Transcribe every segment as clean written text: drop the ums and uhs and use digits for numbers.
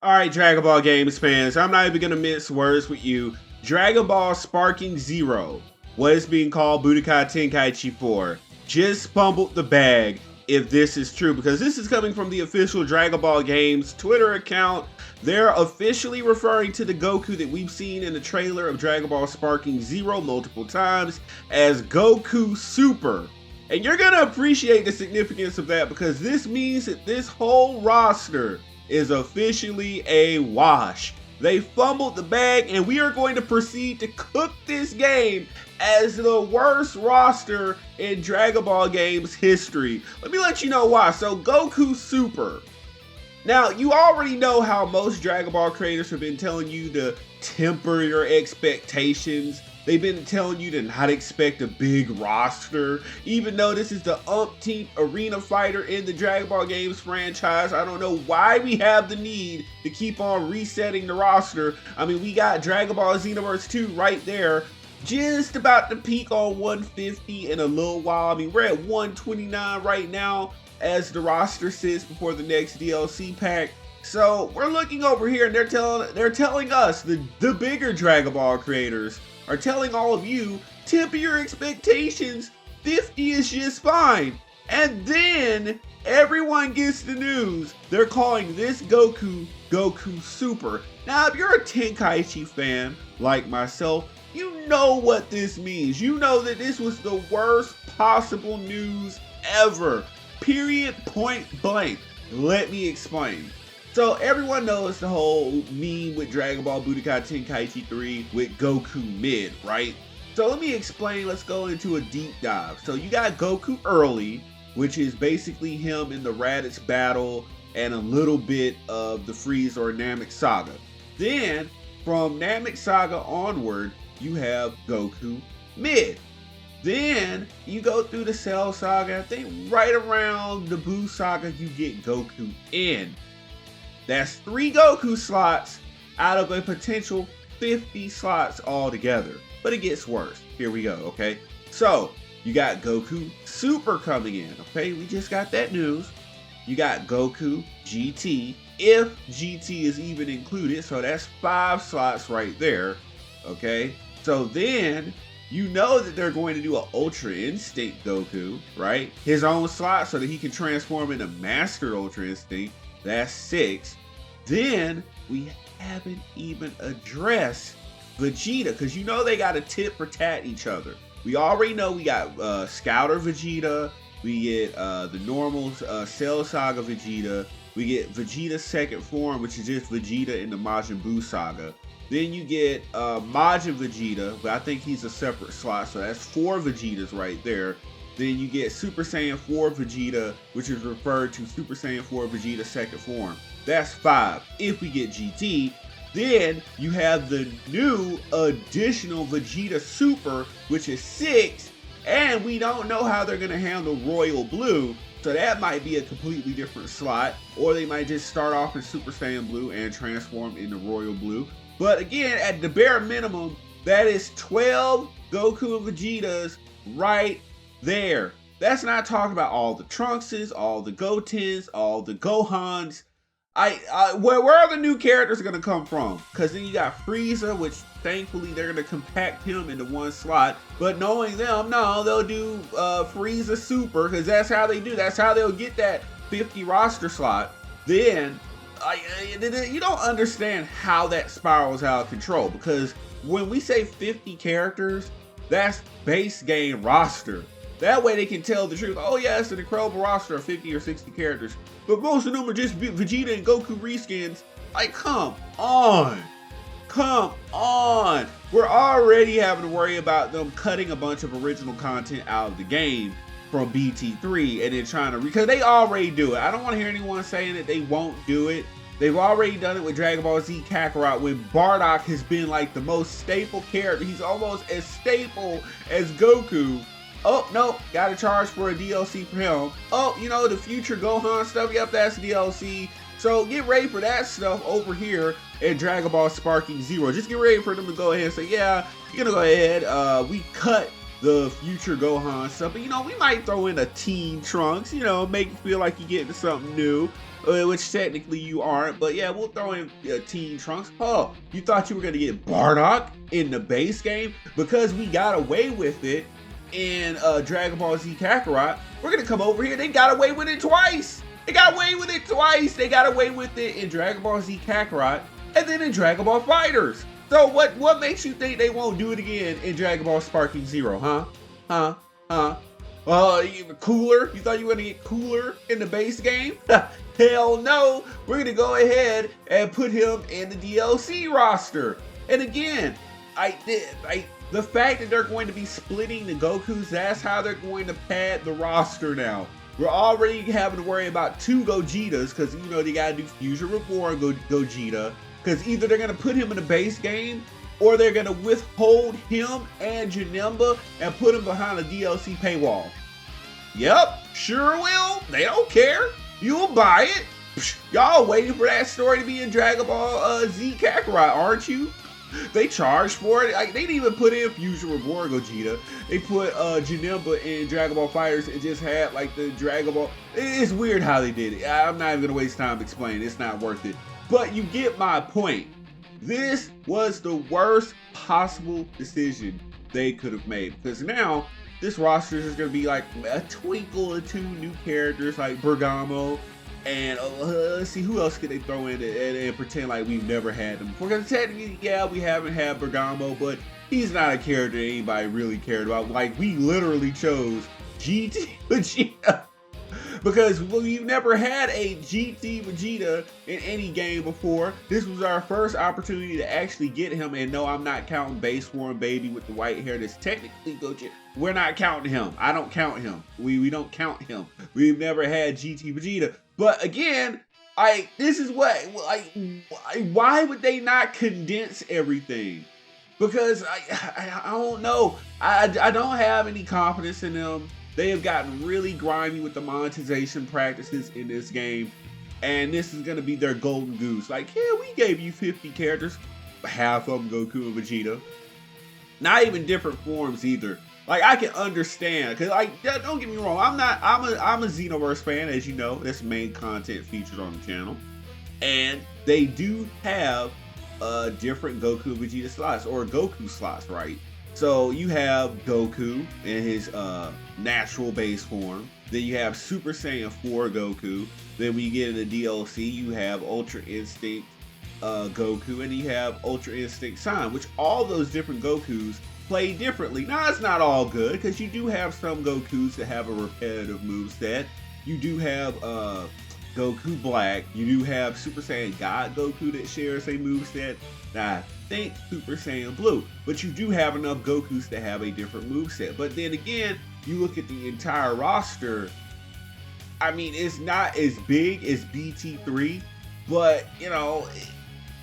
Alright, Dragon Ball Games fans, I'm not even gonna mince words with you. Dragon Ball Sparking Zero, what is being called Budokai Tenkaichi 4, just fumbled the bag if this is true, because this is coming from the official Dragon Ball Games Twitter account. They're officially referring to the Goku that we've seen in the trailer of Dragon Ball Sparking Zero multiple times as Goku Super. And you're gonna appreciate the significance of that, because this means that this whole roster is officially a wash. They fumbled the bag, and we are going to proceed to cook this game as the worst roster in Dragon Ball Games history. Let me let you know why. So Goku Super. Now, you already know how most Dragon Ball creators have been telling you to temper your expectations. They've been telling you to not expect a big roster, even though this is the umpteenth arena fighter in the Dragon Ball Games franchise. I don't know why we have the need to keep on resetting the roster. I mean, we got Dragon Ball Xenoverse 2 right there, just about to peak on 150 in a little while. I mean, we're at 129 right now as the roster sits before the next DLC pack. So we're looking over here, and they're telling us, the bigger Dragon Ball creators, are telling all of you, temper your expectations, 50 is just fine. And then everyone gets the news. They're calling this Goku, Goku Super. Now, if you're a Tenkaichi fan like myself, you know what this means. You know that this was the worst possible news ever. Period, point blank. Let me explain. So everyone knows the whole meme with Dragon Ball Budokai Tenkaichi 3 with Goku mid, right? So let me explain, let's go into a deep dive. So you got Goku early, which is basically him in the Raditz battle and a little bit of the Frieza or Namek Saga. Then from Namek Saga onward, you have Goku mid. Then you go through the Cell Saga. I think right around the Buu Saga, you get Goku in. That's 3 Goku slots out of a potential 50 slots altogether. But it gets worse. Here we go, okay? So, you got Goku Super coming in, okay? We just got that news. You got Goku GT, if GT is even included. So that's 5 slots right there, okay? So then, you know that they're going to do an Ultra Instinct Goku, right? His own slot so that he can transform into Master Ultra Instinct. That's 6. Then we haven't even addressed Vegeta, because you know they got to tit for tat each other. We already know we got Scouter Vegeta, we get the normal Cell Saga Vegeta, we get Vegeta's second form, which is just Vegeta in the Majin Buu Saga. Then you get Majin Vegeta, but I think he's a separate slot, so that's 4 Vegetas right there. Then you get Super Saiyan 4 Vegeta, which is referred to Super Saiyan 4 Vegeta second form. That's 5. If we get GT, then you have the new additional Vegeta Super, which is 6, and we don't know how they're going to handle Royal Blue, so that might be a completely different slot, or they might just start off in Super Saiyan Blue and transform into Royal Blue. But again, at the bare minimum, that is 12 Goku and Vegetas right there. That's not talking about all the Trunkses, all the Gotens, all the Gohans. Where are the new characters going to come from? Because then you got Frieza, which thankfully they're going to compact him into one slot. But knowing them, no, they'll do Frieza Super, because that's how they do. That's how they'll get that 50 roster slot. Then, you don't understand how that spirals out of control. Because when we say 50 characters, that's base game roster. That way they can tell the truth. Oh yeah, it's an incredible roster of 50 or 60 characters, but most of them are just Vegeta and Goku reskins. Like, come on. Come on. We're already having to worry about them cutting a bunch of original content out of the game from BT3 and then trying to, because they already do it. I don't want to hear anyone saying that they won't do it. They've already done it with Dragon Ball Z Kakarot, when Bardock has been like the most staple character. He's almost as staple as Goku. Oh, no, gotta charge for a DLC for him. Oh, you know, the future Gohan stuff, yep, that's DLC. So get ready for that stuff over here in Dragon Ball Sparking Zero. Just get ready for them to go ahead and say, yeah, you're gonna go ahead. We cut the future Gohan stuff. But, you know, we might throw in a Teen Trunks, you know, make you feel like you're getting something new, which technically you aren't. But yeah, we'll throw in Teen Trunks. Oh, you thought you were going to get Bardock in the base game? Because we got away with it in Dragon Ball Z Kakarot, we're going to come over here. They got away with it twice. They got away with it twice. They got away with it in Dragon Ball Z Kakarot and then in Dragon Ball FighterZ. So what makes you think they won't do it again in Dragon Ball Sparking Zero, huh? Cooler? You thought you were gonna get cooler in the base game? Hell no! We're gonna go ahead and put him in the DLC roster. And again, the fact that they're going to be splitting the Gokus, that's how they're going to pad the roster now. We're already having to worry about 2 Gogetas because, you know, they gotta do Fusion Reborn Gogeta. Because either they're going to put him in the base game or they're going to withhold him and Janemba and put him behind a DLC paywall. Yep, sure will. They don't care. You'll buy it. Y'all waiting for that story to be in Dragon Ball Z Kakarot, aren't you? They charged for it. Like, they didn't even put in Fusion Reborn Gogeta. They put Janemba in Dragon Ball FighterZ and just had like the Dragon Ball. It's weird how they did it. I'm not even going to waste time explaining. It's not worth it. But you get my point. This was the worst possible decision they could have made. Because now, this roster is going to be like a twinkle or 2 new characters like Bergamo. And let's see, who else could they throw in and pretend like we've never had them before? Because technically, yeah, we haven't had Bergamo, but he's not a character anybody really cared about. Like, we literally chose GT Vegeta. Because we've never had a GT Vegeta in any game before. This was our first opportunity to actually get him. And no, I'm not counting Base Form Baby with the white hair. That's technically Gogeta. We're not counting him. I don't count him. We don't count him. We've never had GT Vegeta. But again, this is what, why would they not condense everything? Because I don't know. I don't have any confidence in them. They have gotten really grimy with the monetization practices in this game. And this is going to be their golden goose. Like, yeah, we gave you 50 characters. Half of them Goku and Vegeta. Not even different forms either. Like, I can understand. Because, like, don't get me wrong. I'm a Xenoverse fan, as you know. That's main content featured on the channel. And they do have different Goku and Vegeta slots. Or Goku slots, right? So you have Goku in his natural base form. Then you have Super Saiyan 4 Goku. Then when you get into DLC, you have Ultra Instinct Goku. And then you have Ultra Instinct Sign, which all those different Gokus play differently. Now, it's not all good, because you do have some Gokus that have a repetitive moveset. You do have Goku Black. You do have Super Saiyan God Goku that shares a moveset. Now, I think Super Saiyan Blue. But you do have enough Gokus to have a different moveset. But then again, you look at the entire roster, I mean, it's not as big as BT3, but, you know,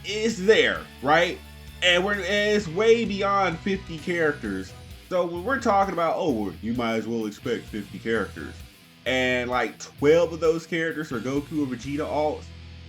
it's there, right? And it's way beyond 50 characters. So when we're talking about, oh, you might as well expect 50 characters. And like 12 of those characters are Goku or Vegeta alts.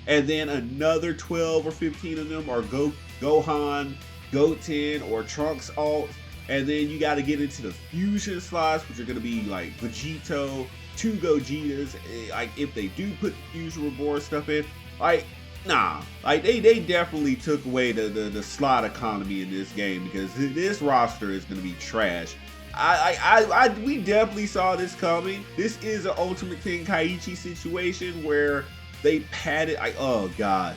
And then another 12 or 15 of them are Gohan, Goten, or Trunks alts. And then you got to get into the fusion slots, which are going to be like Vegito, 2 Gogetas. Like, if they do put the Fusion Reborn stuff in, like, nah. Like, they definitely took away the slot economy in this game, because this roster is going to be trash. We definitely saw this coming. This is an Ultimate Tenkaichi situation where they padded. Oh god.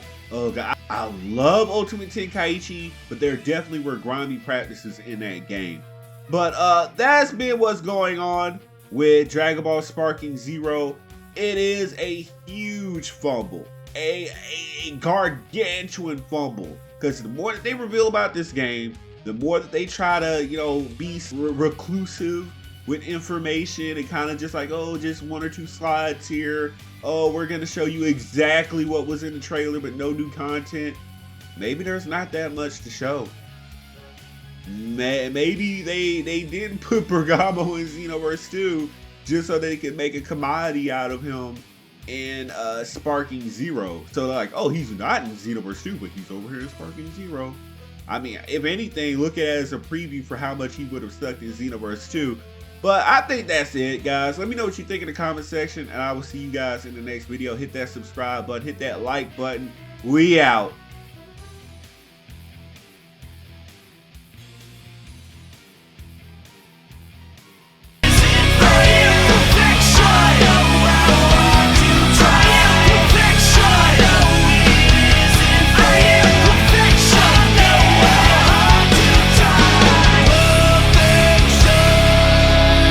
I love Ultimate Tenkaichi, but there definitely were grimy practices in that game. But that's been what's going on with Dragon Ball Sparking Zero. It is a huge fumble, a gargantuan fumble, because the more that they reveal about this game, the more that they try to, you know, be reclusive with information and kind of just like, oh, just 1 or 2 slides here. Oh, we're going to show you exactly what was in the trailer, but no new content. Maybe there's not that much to show. Maybe they didn't put Bergamo in Xenoverse 2 just so they could make a commodity out of him in Sparking Zero. So they're like, oh, he's not in Xenoverse 2, but he's over here in Sparking Zero. I mean, if anything, look at it as a preview for how much he would have sucked in Xenoverse 2. But I think that's it, guys. Let me know what you think in the comment section, and I will see you guys in the next video. Hit that subscribe button, hit that like button. We out.